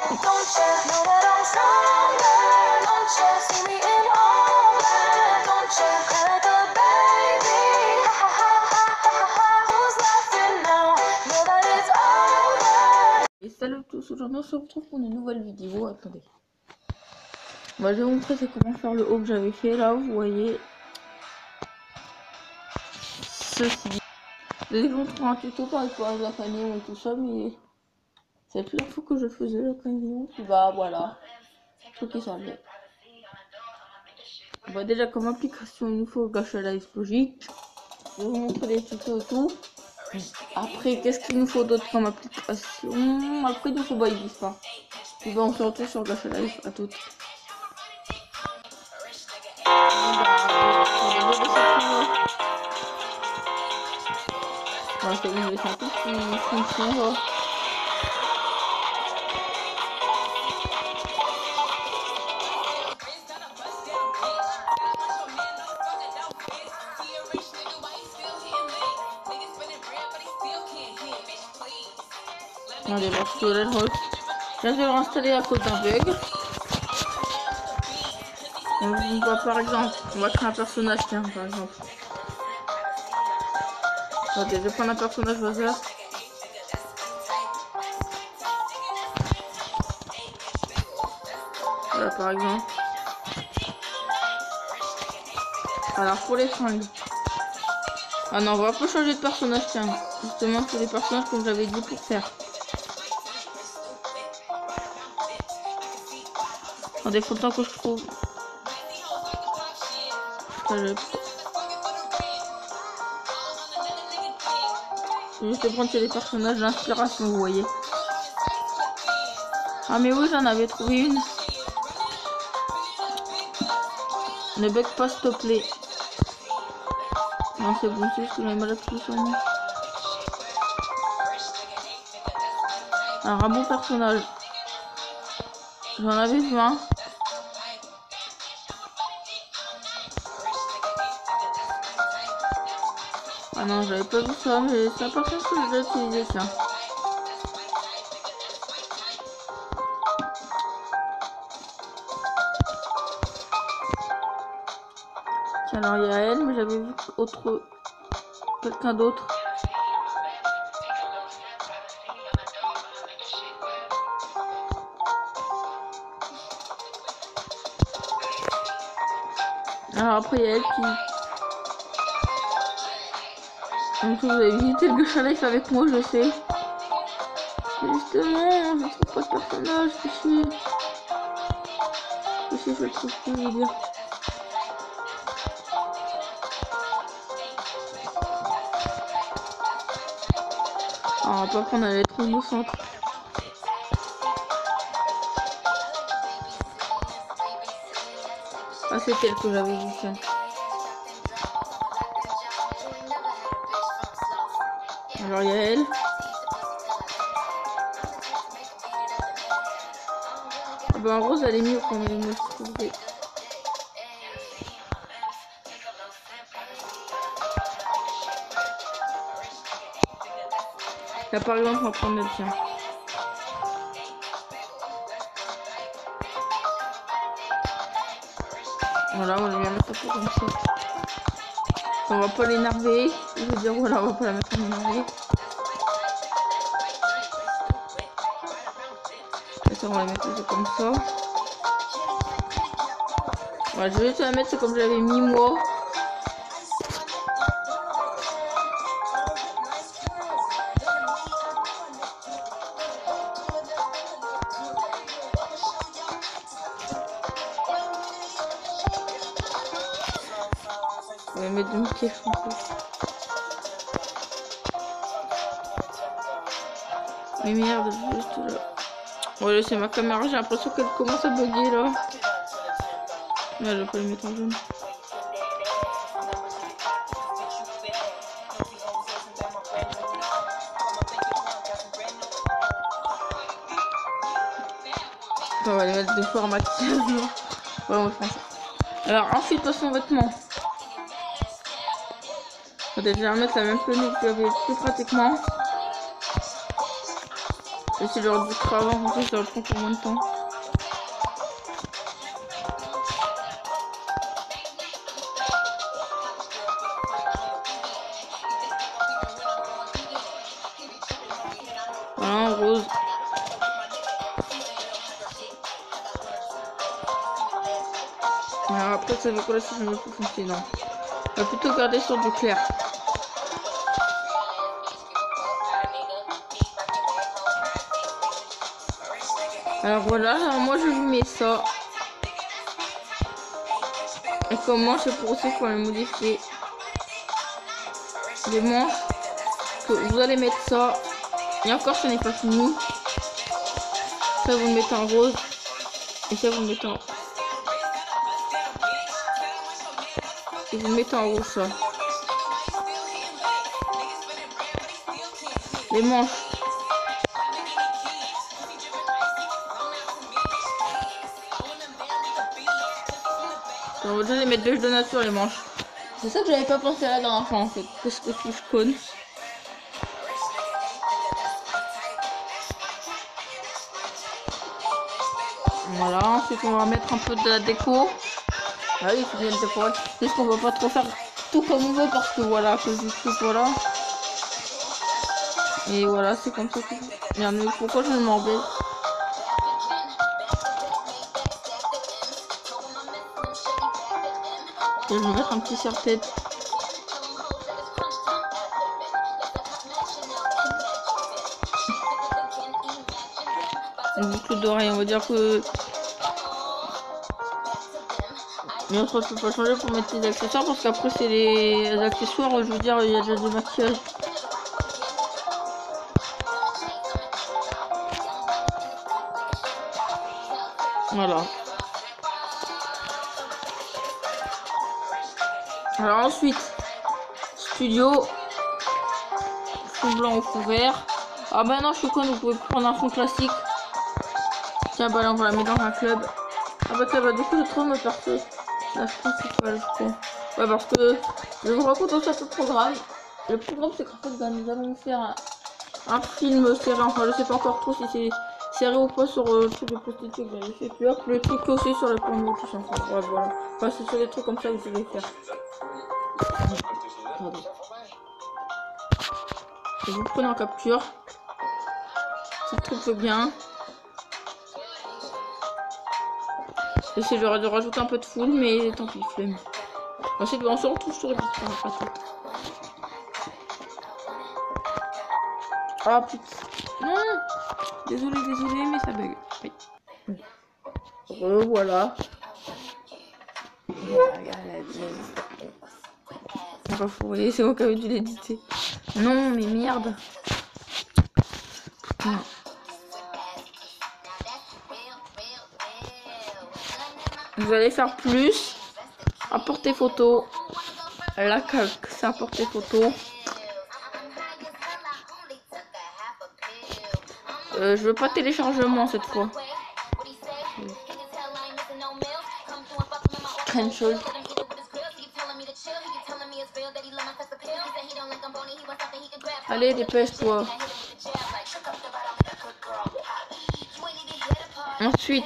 Don't you know that I'm stronger? Don't you see me in all black? Don't you cry the baby? Ha ha ha ha ha ha. Who's laughing now? Know that it's over. Et salut à tous, aujourd'hui on se retrouve pour une nouvelle vidéo. Attendez. Bah, je vais vous montrer c'est comment faire le haut que j'avais fait là, vous voyez. Ceci. J'ai montré un tuto par rapport à la canyon et tout ça, mais c'est la première fois que je faisais la canyon. Puis bah voilà. Truc qui s'en vient. Bah déjà comme application il nous faut Gacha Life Logic. Je vais vous montrer les tutos et tout. Après qu'est-ce qu'il nous faut d'autre comme application? Après il nous faut Bybispa. Puis bah on se retrouve sur Gacha Life, à toutes. Bon, c'est une version qui fonctionne. Allez, parce que là, je vais le réinstaller à cause d'un bug. On va par exemple, on va créer un personnage, tiens, par exemple. Attendez, je vais prendre un personnage au hasard. Voilà, par exemple. Alors, pour les fringues. Ah non, on va pas changer de personnage, tiens. Justement, pour les personnages, comme j'avais dit, pour faire. Attendez, faut le temps que je trouve. Juste de prendre les personnages d'inspiration, vous voyez. Ah mais oui, j'en avais trouvé une. Ne bug pas, s'il te plaît. Non, c'est bon, c'est juste que j'avais mal appuyé sur moi. Un bon personnage. J'en avais vu un. Ah non, j'avais pas vu ça, mais ça par contre que je l'ai utilisé, tiens. Tiens, alors il y a elle, mais j'avais vu quelqu'un d'autre. Alors après il y a elle qui... Donc vous avez visité le Gacha Life avec moi, je sais. Justement, je trouve pas de personnage, je le trouve plus, je veux dire. Alors, on va pas prendre les trous au centre. Ah, c'est elle que j'avais vu, tiens. Alors, il y a elle. Ah ben, en rose, elle est mieux quand même, moi, je trouve. Là, par exemple, on va prendre le tien. Voilà, on va bien mettre ça comme ça. On va pas l'énerver. Je veux dire, voilà, on va pas la mettre en énervé. On va la mettre comme ça. Voilà, je vais te la mettre comme j'avais mis moi. On va mettre de Mickey François. Mais merde, juste là. Ouais, c'est ma caméra, j'ai l'impression qu'elle commence à bugger là. Là, je vais pas les mettre en jaune. On va les mettre deux fois en maquillage là. Ouais, on va faire ça. Alors, ensuite, passons aux vêtements. On va déjà mettre la même tenue que j'avais plus pratiquement. J'essaie de leur dire avant, comme ça va prendre combien de temps. Voilà, en rose. Alors après, ça veut quoi là si je me plus foncé? Non. On va plutôt garder sur du clair. Alors voilà, moi je vous mets ça. Et comment je pour aussi pour les modifier. Les manches. Que vous allez mettre ça. Et encore, ce n'est pas fini. Ça, vous le mettez en rose. Et ça, vous le mettez en... Et vous le mettez en rouge, ça. Les manches. On va déjà les mettre beige de nature, les manches. C'est ça que j'avais pas pensé à la dernière fois, en fait. Qu'est-ce que je conne. Voilà, ensuite on va mettre un peu de la déco. Ah oui, c'est bien le déco. Juste qu'on va pas trop faire tout comme on veut parce que voilà, que voilà. Et voilà, c'est comme ça que... Merde, mais pourquoi je m'embête? Je vais mettre un petit serre-tête. Une boucle d'oreille, on va dire que... Mais on ne peut pas changer pour mettre les accessoires parce qu'après c'est les accessoires, je veux dire, il y a déjà du maquillage. Voilà. Alors ensuite, studio, fond blanc ou fond vert. Ah bah non, je suis con, vous pouvez prendre un fond classique. Tiens, bah là on va la mettre dans un club. Ah bah ça va, du coup je trouve me percer. La principale, je crois. Ouais, parce que je vous raconte aussi un peu le programme. Le programme, c'est qu'en fait, bah, nous allons faire un film serré. Enfin, je sais pas encore trop si c'est serré ou pas sur le truc de prostituée que j'avais fait. Puis hop, le truc aussi sur le premier qui change. Ouais, voilà. Enfin, c'est sur des trucs comme ça que je vais faire. Pardon. Et vous prenez en capture. Si le truc veut bien. J'essaie de rajouter un peu de foule, mais tant pis, flemme. Ensuite, on se retrouve sur le bit, pas tout. Ah putain. Non. Désolé, mais ça bug. Oui. Voilà. Enfin, faut voyez, c'est moi qui avais dû l'éditer. Non, mais merde. Putain. Vous allez faire plus. Apporter photo. La calque, c'est apporter photo. Je veux pas téléchargement cette fois. Crenshaw. Allez, dépêche-toi. Ensuite.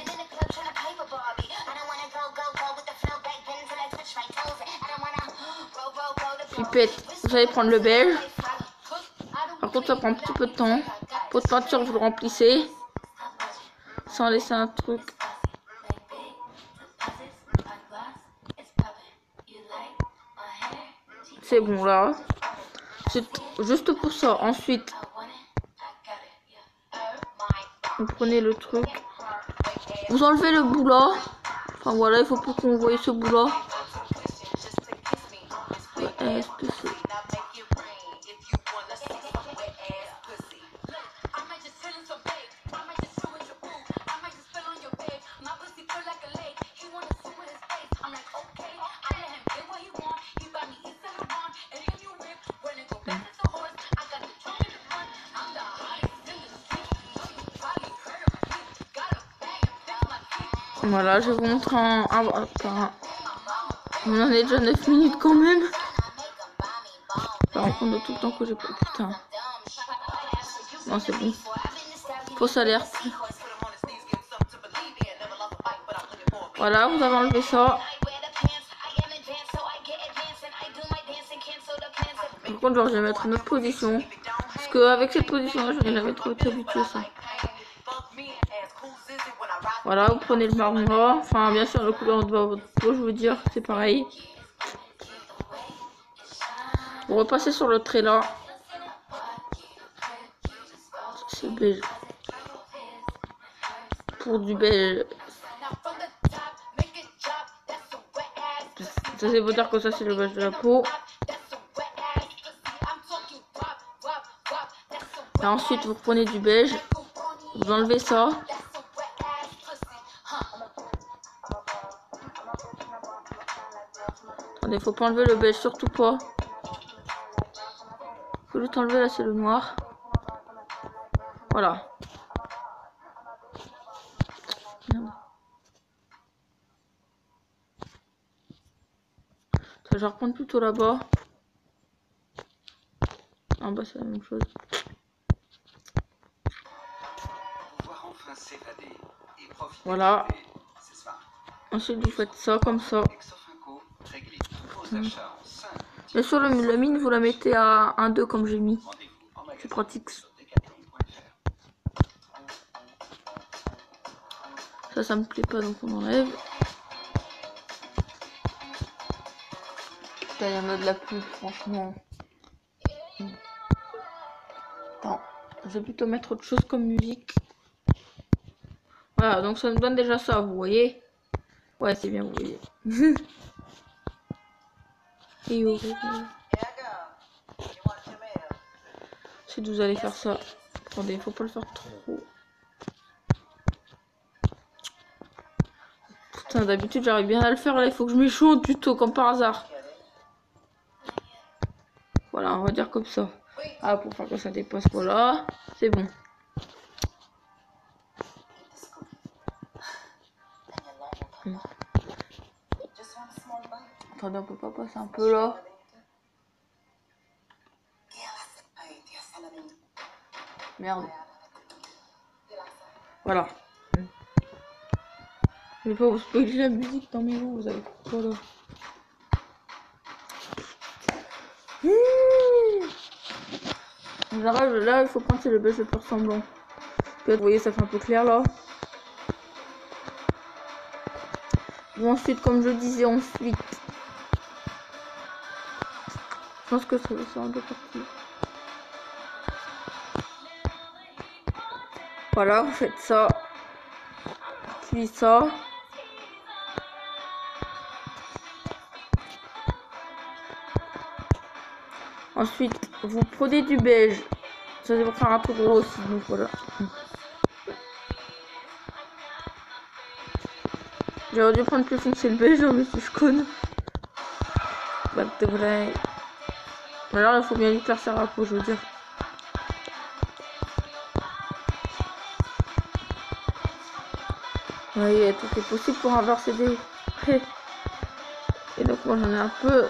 Pipette. Vous allez prendre le beige. Par contre, ça prend un petit peu de temps. Pot de peinture, vous le remplissez. Sans laisser un truc. C'est bon là. C'est juste pour ça. Ensuite, vous prenez le truc. Vous enlevez le bout là. Enfin voilà, il faut plus qu'on voie ce bout là. Voilà, je vous montre un... On en est déjà 9 minutes quand même. Par contre, de tout le temps que j'ai pas... Putain. Non, c'est bon. fausse alerte. Voilà, vous avez enlevé ça. Par contre, genre, je vais mettre une autre position. Parce qu'avec cette position-là, je n'ai jamais trop été habitué ça. Voilà, vous prenez le marron là. Enfin, bien sûr, la couleur de votre peau, je veux dire, c'est pareil. Vous repassez sur le trait là. C'est beige. Pour du beige. Ça, c'est vous dire que ça, c'est le beige de la peau. Et ensuite, vous prenez du beige. Vous enlevez ça. Attendez, faut pas enlever le beige, surtout pas. Faut juste enlever là, c'est le noir. Voilà. Ça, je vais reprendre plutôt là-bas. En bas, c'est la même chose. Voilà. Ensuite, vous faites ça comme ça. Bien sûr, la mine, vous la mettez à 1,2 comme j'ai mis. C'est pratique. Ça me plaît pas, donc on enlève. Putain, il y en a de la pub, franchement. Attends, je vais plutôt mettre autre chose comme musique. Voilà, donc ça me donne déjà ça, vous voyez? Ouais, c'est bien, vous voyez. Et si vous allez faire ça. Attendez, faut pas le faire trop. Putain, d'habitude j'arrive bien à le faire, là il faut que je m'échauffe plutôt, comme par hasard. Voilà, on va dire comme ça. Ah, pour faire que ça dépasse, voilà. C'est bon. Attendez, on peut pas passer un peu là. Merde. Voilà. Je vais pas vous spoiler la musique dans mes mots, vous avez quoi là. Là, il faut prendre le beige le plus ressemblant. Vous voyez, ça fait un peu clair là. Bon, ensuite, comme je disais, ensuite. Je pense que ça va un peu partout. Voilà, vous faites ça. Puis ça. Ensuite, vous prenez du beige. Ça, c'est pour faire un peu gros aussi, donc voilà. J'aurais dû prendre plus foncé le beige, mais si je connais. Bah, c'est vrai. Mais alors, il faut bien éclaircir la peau, je veux dire. Oui, tout est possible pour inverser des... Et donc, moi, j'en ai un peu...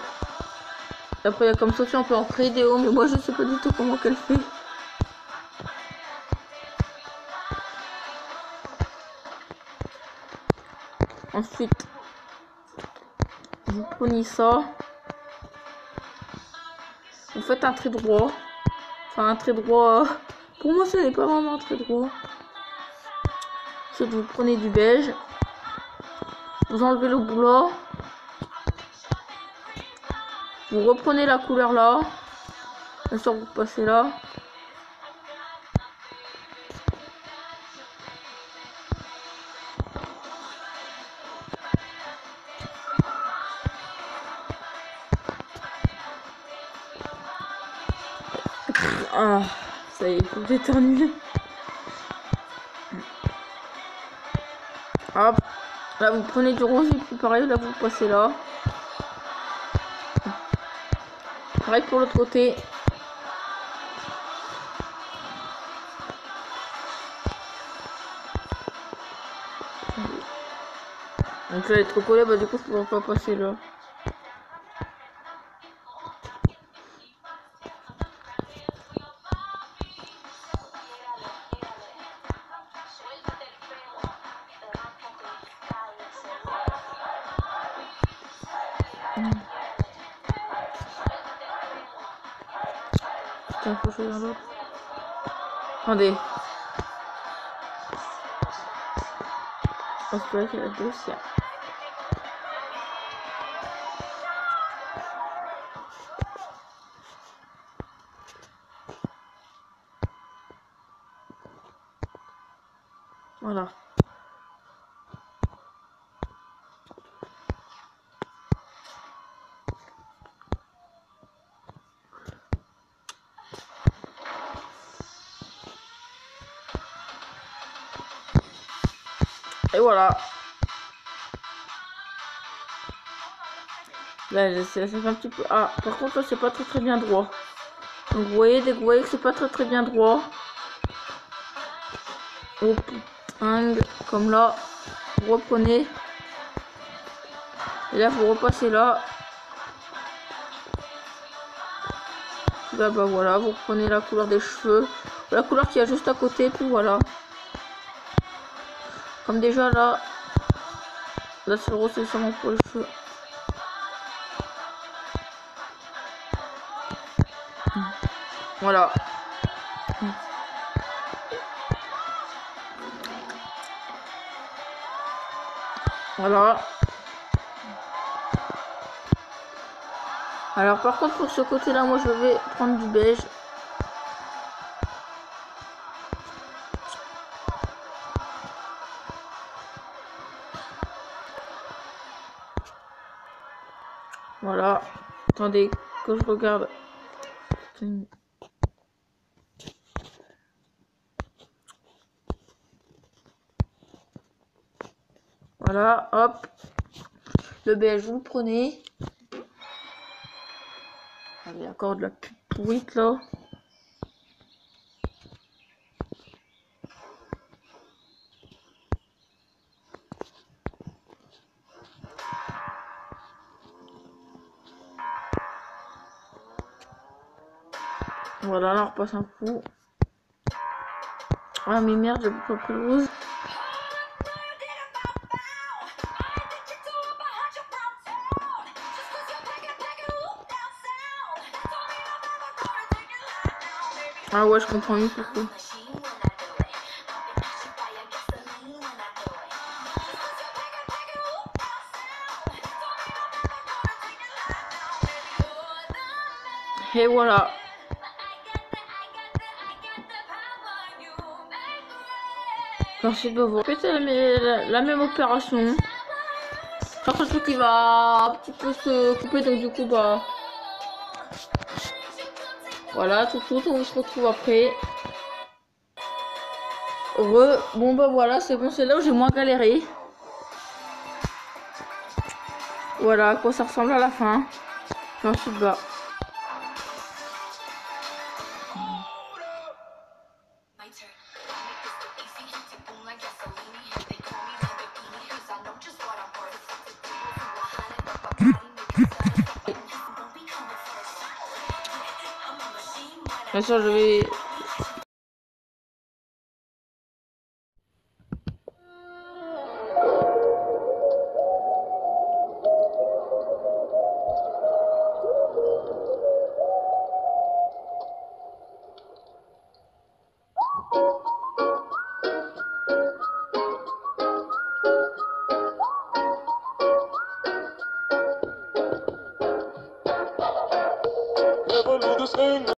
Après, comme Sophie, on peut en créer des hauts, mais moi, je sais pas du tout comment qu'elle fait. Ensuite, vous prenez ça. Vous faites un trait droit. Enfin, un trait droit... Pour moi, ce n'est pas vraiment un trait droit. Ensuite, vous prenez du beige. Vous enlevez le bout là. Vous reprenez la couleur là. Bien sûr, vous passez là. Ah, ça y est, il faut que j'éternue. Hop. Là, vous prenez du rose et puis pareil, là, vous passez là. Pareil pour l'autre côté. Donc là, elle est trop collée, bah du coup, je pourrais pas passer là. Putain, faut choisir l'autre. Attendez. On se peut qu'il y a deux aussi. Voilà. Et voilà. Là, ça fait un petit peu... Ah, par contre, là, c'est pas très bien droit. Donc, vous voyez que c'est pas très bien droit. Hop, angle, comme là. Vous reprenez. Et là, vous repassez là. Là, bah voilà, vous reprenez la couleur des cheveux. La couleur qu'il y a juste à côté, puis voilà. Comme déjà là. Là, c'est le rose, c'est sûrement pour les cheveux. Voilà. Voilà. Alors par contre pour ce côté là, moi je vais prendre du beige. Voilà. Attendez que je regarde. Voilà, hop. Le beige, vous le prenez. Il y a encore de la pourrite là. Voilà, là on repasse un coup. Ah mais merde, j'ai pas pris le rouge. Ah ouais, je comprends mieux pourquoi. Et voilà. Ensuite, vous répétez la même opération. Par contre, le truc qui va un petit peu se couper, donc du coup, bah... Voilà, tout, on se retrouve après. Bon bah voilà, c'est bon, c'est là où j'ai moins galéré. Voilà à quoi ça ressemble à la fin. Puis ensuite, bah... Bien sûr, je vais...